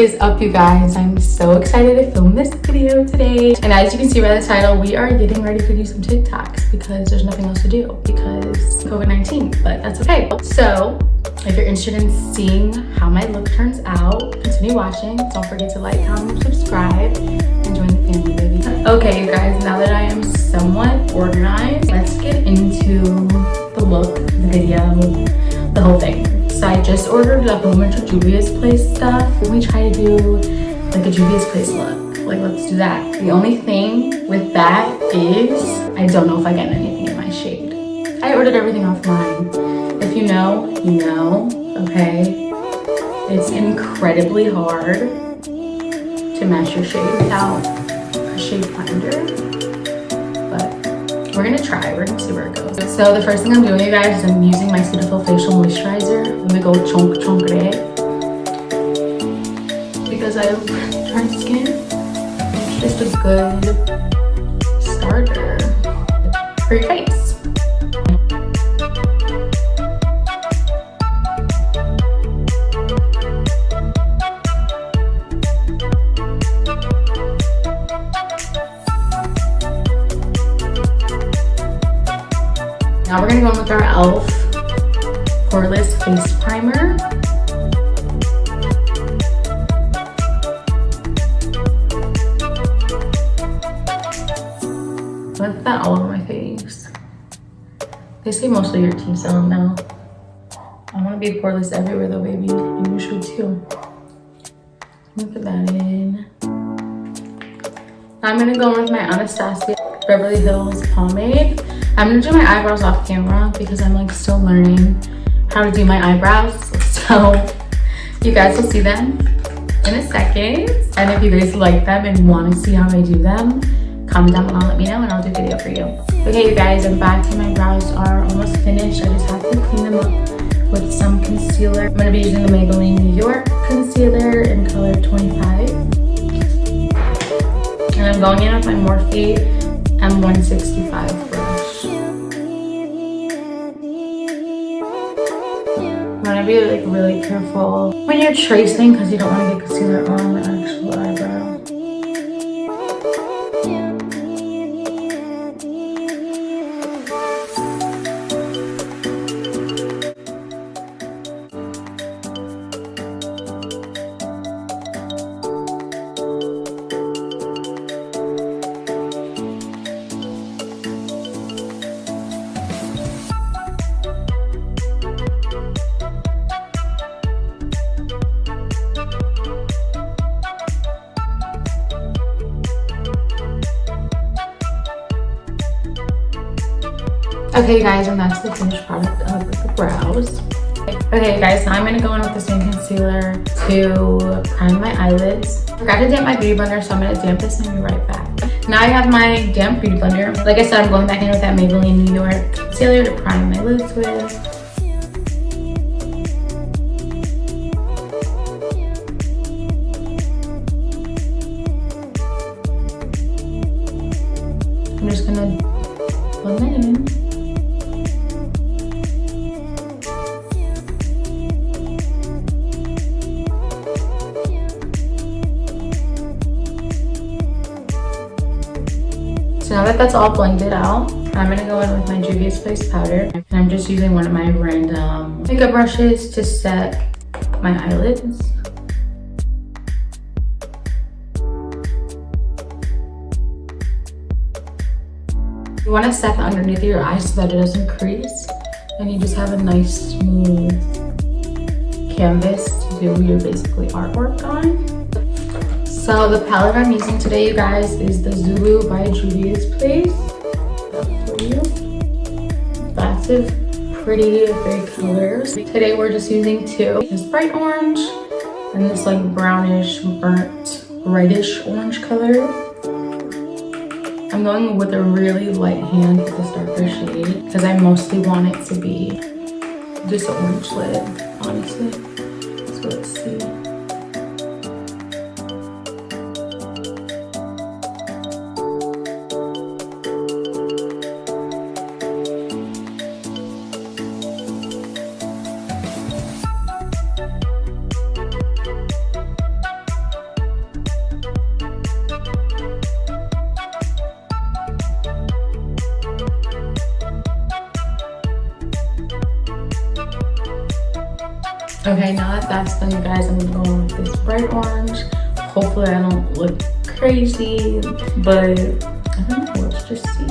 is up, you guys? I'm so excited to film this video today. And as you can see by the title, we are getting ready to do some TikToks because there's nothing else to do because COVID-19, but that's okay. So if you're interested in seeing how my look turns out, continue watching. Don't forget to like, comment, subscribe, and join the family, baby. Okay, you guys, now that I am somewhat organized, let's get into the look, the video, the whole thing. So I just ordered a whole bunch of Juvia's Place stuff. Let me try to do like a Juvia's Place look. Like, let's do that. The only thing with that is I don't know if I get anything in my shade. I ordered everything offline. If you know, you know, okay? It's incredibly hard to match your shade without a shade finder. But we're gonna try, we're gonna see where it goes. So the first thing I'm doing, you guys, is I'm using my Cetaphil facial moisturizer. Let me go chonk chonk it. Because I have dry skin. It's just a good starter for your face. Now we're gonna go in with our e.l.f. Poreless Face Primer. Put that all over my face. They say mostly your T-zone now. I wanna be poreless everywhere though, baby. And you should too. Let me put that in. Now I'm gonna go in with my Anastasia Beverly Hills pomade. I'm gonna do my eyebrows off camera because I'm like still learning how to do my eyebrows. So you guys will see them in a second. And if you guys like them and want to see how I do them, comment down below, let me know, and I'll do a video for you. Okay, you guys, I'm back and my brows are almost finished. I just have to clean them up with some concealer. I'm gonna be using the Maybelline New York concealer in color 25. And I'm going in with my Morphe M165 brush. You want to be like really careful when you're tracing because you don't want to get concealer on the actual eyebrow. Okay, guys, and that's the finished product of the brows. Okay, guys, now I'm gonna go in with the same concealer to prime my eyelids. Forgot to damp my beauty blender, so I'm gonna damp this and I'll be right back. Now I have my damp beauty blender. Like I said, I'm going back in with that Maybelline New York concealer to prime my lids with. I'm just gonna blend that in. So now that that's all blended out, I'm gonna go in with my Juvia's Place powder. And I'm just using one of my random makeup brushes to set my eyelids. You wanna set that underneath your eyes so that it doesn't crease. And you just have a nice smooth canvas to do your basically artwork on. So the palette I'm using today, you guys, is the Zulu by Juvia's Place. For you. Lots of pretty big colors. Today we're just using two. This bright orange and this like brownish, burnt, reddish orange color. I'm going with a really light hand with this darker shade because I mostly want it to be just an orange lid, honestly. So let's see. Okay, now that that's done, you guys, I'm gonna go in with this bright orange. Hopefully I don't look crazy, but I don't know, let's just see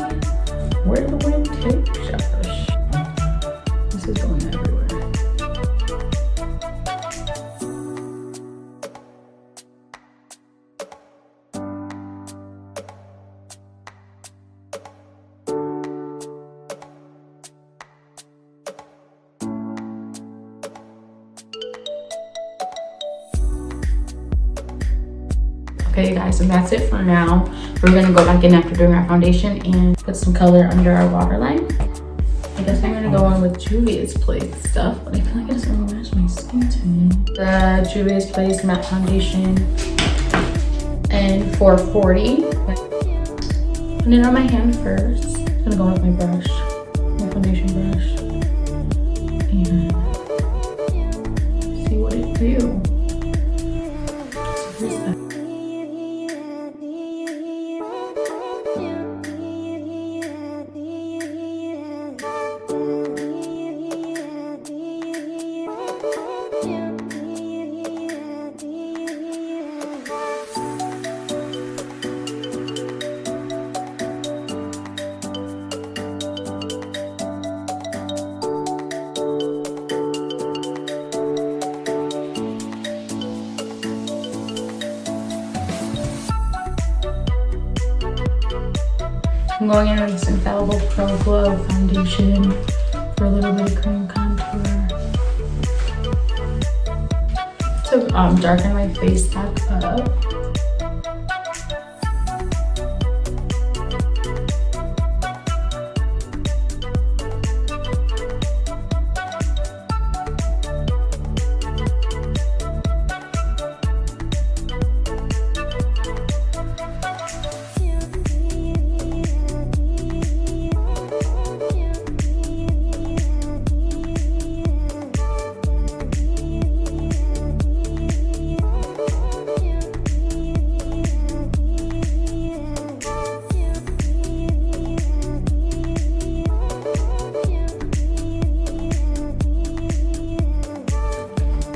where the wind takes us. This is going everywhere. Okay guys, so that's it for now. We're gonna go back in after doing our foundation and put some color under our waterline. I guess I'm gonna go on with Juvia's Place stuff, but I feel like it doesn't really match my skin tone. The Juvia's Place matte foundation in 440. Put it on my hand first. I'm gonna go with my brush, my foundation brush, and see what it do. So here's that. I'm going in with this Infallible Pro Glow foundation for a little bit of cream contour to darken my face back up.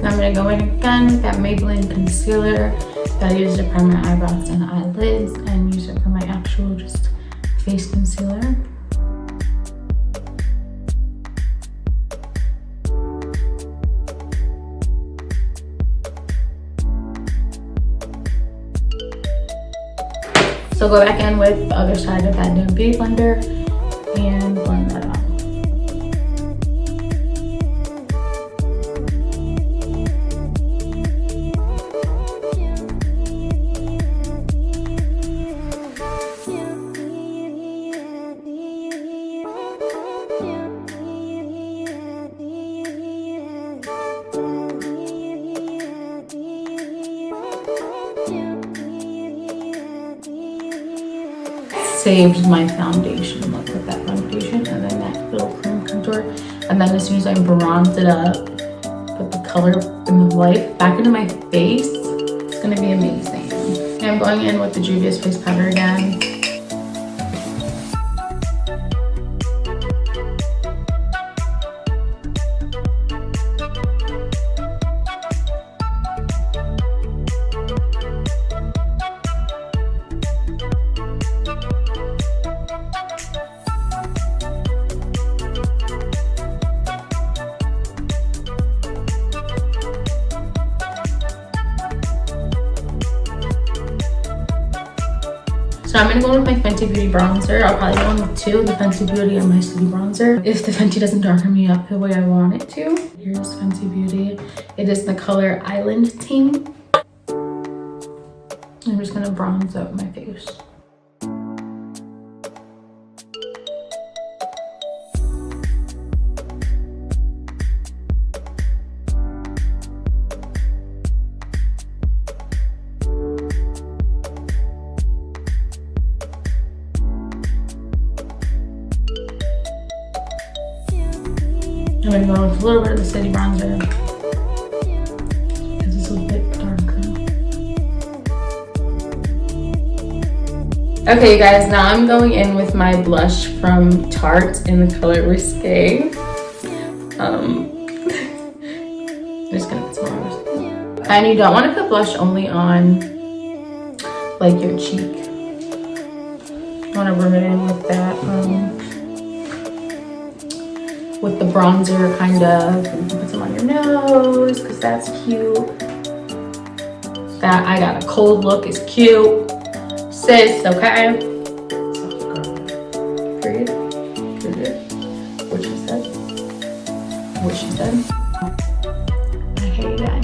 I'm gonna go in again with that Maybelline concealer that I used to prime my eyebrows and eyelids, and use it for my actual just face concealer. So go back in with the other side of that damn beauty blender and blend that out. Saved my foundation look with that foundation, and then that little cream contour, and then as soon as I bronze it up, put the color and the light back into my face, it's gonna be amazing. And I'm going in with the Juvia's Place powder again. So I'm gonna go with my Fenty Beauty bronzer. I'll probably go in with two, the Fenty Beauty and my City bronzer, if the Fenty doesn't darken me up the way I want it to. Here's Fenty Beauty. It is the color Island Team. I'm just gonna bronze up my face. I'm gonna go with a little bit of the City bronzer because it's a bit darker. Okay, you guys, now I'm going in with my blush from Tarte in the color Risque. I'm just And you don't want to put blush only on like your cheek. You want to rub it in with that, with the bronzer kind of. You can put some on your nose because that's cute. That I got a cold look is cute. Sis, okay? Period. Period. What she said. What she said. Okay, you guys.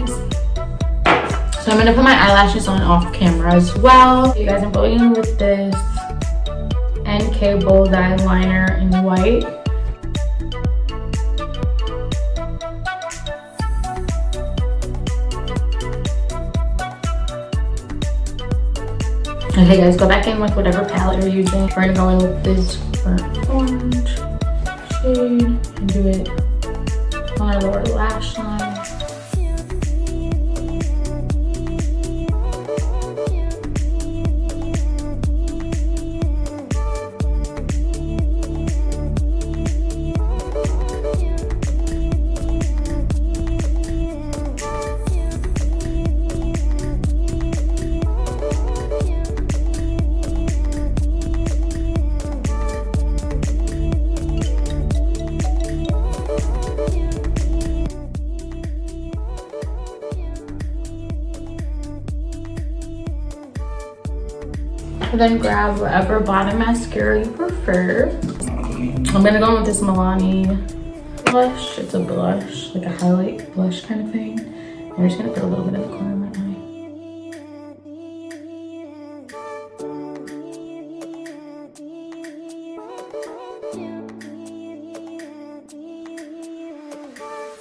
So I'm gonna put my eyelashes on off camera as well. You guys, I'm going in with this NK Bold Eyeliner in white. Okay guys, go back in with whatever palette you're using. We're gonna go in with this burnt orange shade and do it on our lower lash line. And then grab whatever bottom mascara you prefer. I'm gonna go in with this Milani blush. It's a blush, like a highlight blush kind of thing. I'm just gonna put a little bit in the corner of my eye.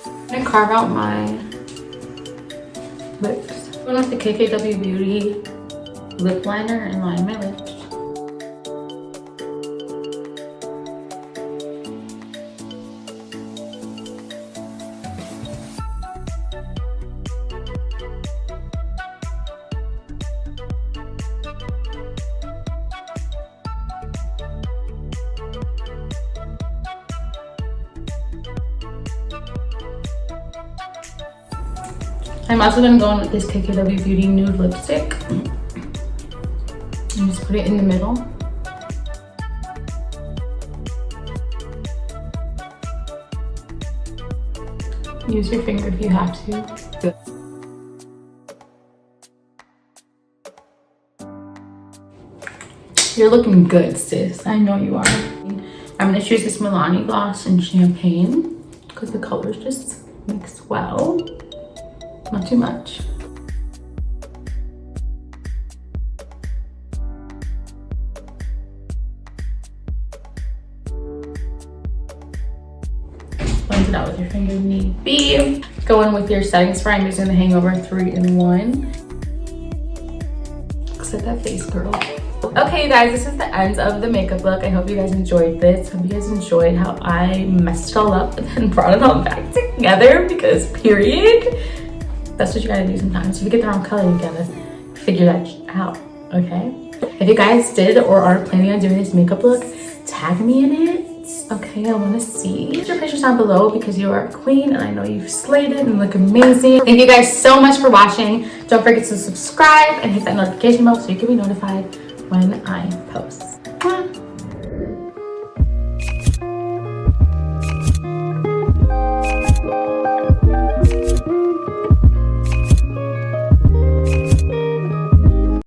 I'm gonna carve out my lips. I'm going with the KKW Beauty lip liner and line my lips. I'm also gonna go in with this KKW Beauty nude lipstick. And just put it in the middle. Use your finger if you have to. You're looking good, sis. I know you are. I'm gonna choose this Milani gloss in Champagne because the colors just mix well. Not too much. Blend it out with your finger if need be. Go in with your setting spray. I'm using the Hangover 3-in-1. Looks like that face, girl. Okay, you guys, this is the end of the makeup look. I hope you guys enjoyed this. Hope you guys enjoyed how I messed it all up and then brought it all back together because period. That's what you gotta do sometimes. If you get the wrong color, you gotta figure that out, okay? If you guys did or are planning on doing this makeup look, tag me in it. Okay, I wanna see. Put your pictures down below because you are a queen and I know you've slayed it and look amazing. Thank you guys so much for watching. Don't forget to subscribe and hit that notification bell so you can be notified when I post.